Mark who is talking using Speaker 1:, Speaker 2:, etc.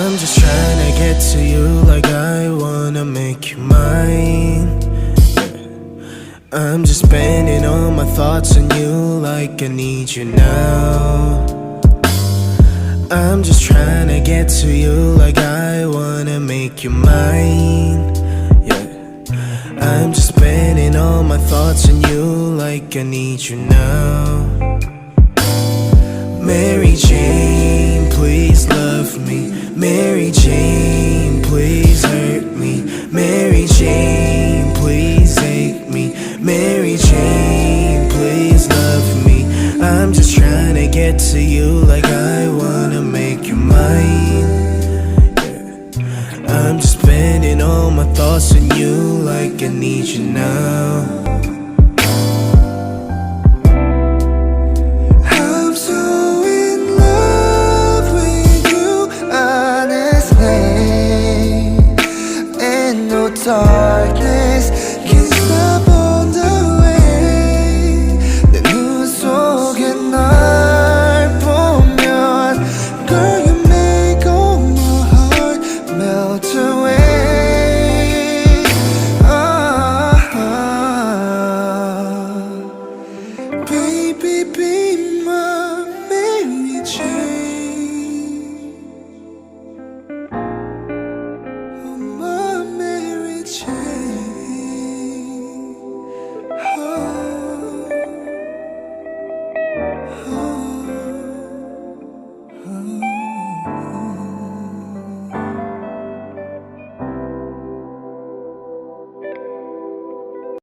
Speaker 1: I'm just trying to get to you like I wanna make you mine. I'm just spending all my thoughts on you like I need you now. I'm just trying to get to you like I wanna make you mine. Yeah, I'm just spending all my thoughts on you like I need you now. Mary Jane, please love me. Mary Jane, please hurt me. Mary Jane, please hate me. Mary Jane, please love me. I'm just trying to get to you like I wanna make you mine. Yeah. I'm just spending all my thoughts on you like I need you now.